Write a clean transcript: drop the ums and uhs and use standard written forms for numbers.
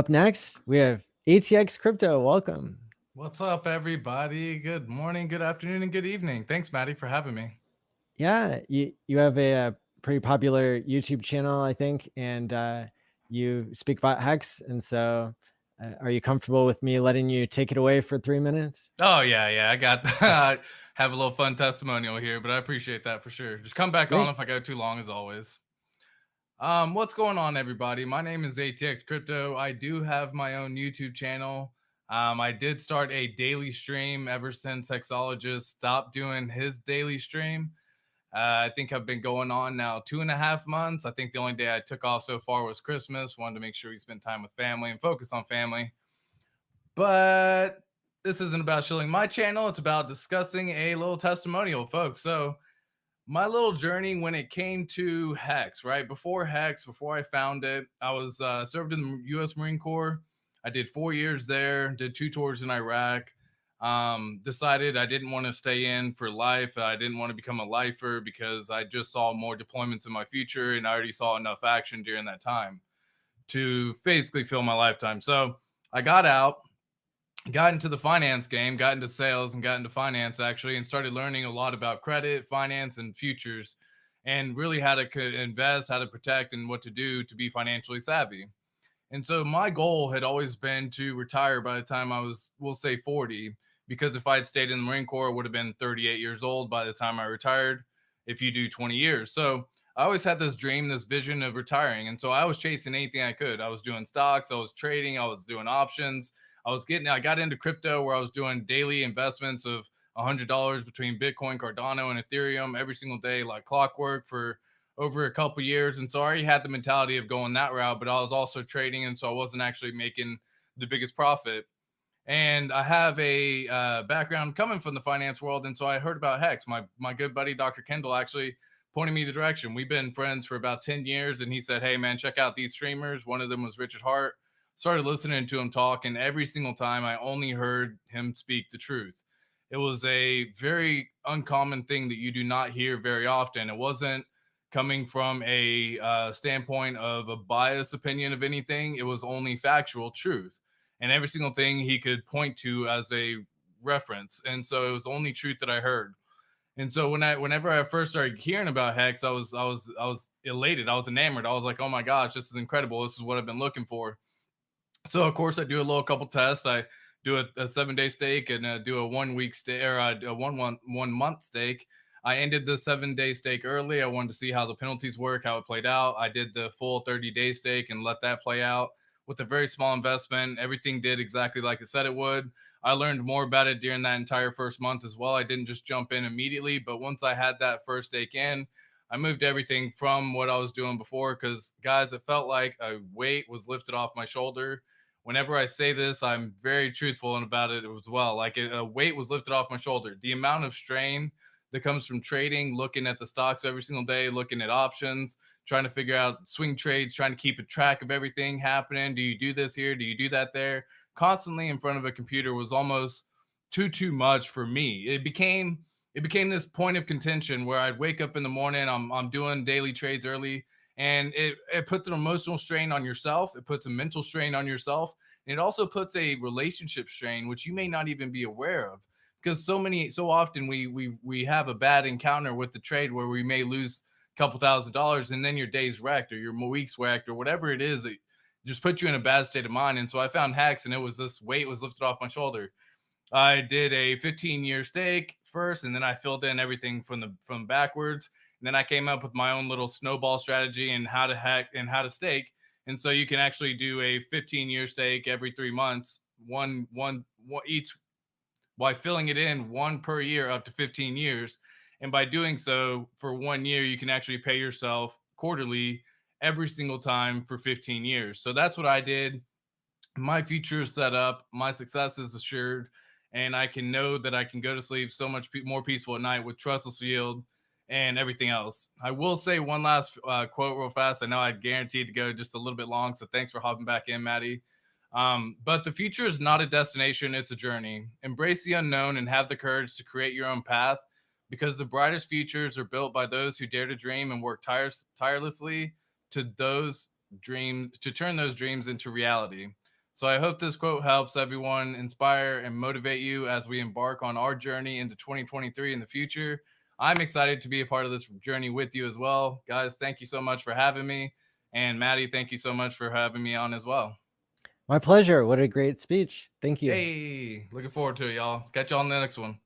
Up next, we have ATX Crypto. Welcome. What's up, everybody? Good morning, good afternoon, and good evening. Thanks, Maddie, for having me. Yeah, you have a pretty popular YouTube channel, I think, and you speak about Hex. And so, are you comfortable with me letting you take it away for 3 minutes? Oh, yeah, I got I have a little fun testimonial here, but I appreciate that for sure. Just come back on Great. if I go too long, as always. What's going on, everybody? My name is ATX Crypto. I do have my own YouTube channel. I did start a daily stream ever since Hexologist stopped doing his daily stream. I think I've been going on now 2.5 months. I think the only day I took off so far was Christmas. Wanted to make sure we spent time with family and focus on family. But this isn't about shilling my channel. It's about discussing a little testimonial, folks. So my little journey when it came to Hex, right? Before Hex, before I found it, I was served in the U.S. Marine Corps. I did 4 years there, did 2 tours in Iraq. Decided I didn't want to stay in for life. I didn't want to become a lifer because I just saw more deployments in my future and I already saw enough action during that time to basically fill my lifetime. So I got out, got into the finance game, got into sales and got into finance actually, and started learning a lot about credit, finance, and futures, and really how to invest, how to protect, and what to do to be financially savvy. And so my goal had always been to retire by the time I was, we'll say 40, because if I had stayed in the Marine Corps, I would have been 38 years old by the time I retired, if you do 20 years. So I always had this dream, this vision of retiring. And so I was chasing anything I could. I was doing stocks, I was trading, I was doing options. I got into crypto where I was doing daily investments of $100 between Bitcoin, Cardano, and Ethereum every single day, like clockwork, for over a couple years. And so I already had the mentality of going that route, but I was also trading. And so I wasn't actually making the biggest profit. And I have a background coming from the finance world. And so I heard about Hex. My good buddy, Dr. Kendall, actually pointed me the direction. We've been friends for about 10 years. And he said, hey, man, check out these streamers. One of them was Richard Hart. Started listening to him talk. And every single time I only heard him speak the truth. It was a very uncommon thing that you do not hear very often. It wasn't coming from a standpoint of a biased opinion of anything. It was only factual truth, and every single thing he could point to as a reference. And so it was only truth that I heard. And so whenever I first started hearing about Hex, I was elated. I was enamored. I was like, oh my gosh, this is incredible. This is what I've been looking for. So of course I do a little couple tests. I do a 7 day stake and do a 1 week stake, or a 1 month stake. I ended the 7 day stake early. I wanted to see how the penalties work, how it played out. I did the full 30-day stake and let that play out with a very small investment. Everything did exactly like it said it would. I learned more about it during that entire first month as well. I didn't just jump in immediately, but once I had that first stake in, I moved everything from what I was doing before, because guys, it felt like a weight was lifted off my shoulder. Whenever I say this, I'm very truthful about it as well. Like a weight was lifted off my shoulder. The amount of strain that comes from trading, looking at the stocks every single day, looking at options, trying to figure out swing trades, trying to keep a track of everything happening. Do you do this here? Do you do that there? Constantly in front of a computer was almost too much for me. It became this point of contention where I'd wake up in the morning, I'm doing daily trades early, and it puts an emotional strain on yourself. It puts a mental strain on yourself. And it also puts a relationship strain, which you may not even be aware of, because so often we have a bad encounter with the trade where we may lose a couple $1,000, and then your day's wrecked or your week's wrecked or whatever it is. It just puts you in a bad state of mind. And so I found Hex, and it was this weight was lifted off my shoulder. I did a 15-year stake first, and then I filled in everything from backwards. And then I came up with my own little snowball strategy and how to hack and how to stake. And so you can actually do a 15-year stake every 3 months, one each, by filling it in one per year up to 15 years. And by doing so for 1 year, you can actually pay yourself quarterly every single time for 15 years. So that's what I did. My future is set up, my success is assured, and I can know that I can go to sleep so much more peaceful at night with trustless yield and everything else. I will say one last quote real fast. I know I guaranteed to go just a little bit long, so thanks for hopping back in, Maddie. But the future is not a destination, it's a journey. Embrace the unknown and have the courage to create your own path, because the brightest futures are built by those who dare to dream and work tirelessly to those dreams, to turn those dreams into reality. So I hope this quote helps everyone inspire and motivate you as we embark on our journey into 2023 in the future. I'm excited to be a part of this journey with you as well. Guys, thank you so much for having me. And Maddie, thank you so much for having me on as well. My pleasure. What a great speech. Thank you. Hey, looking forward to it, y'all. Catch y'all on the next one.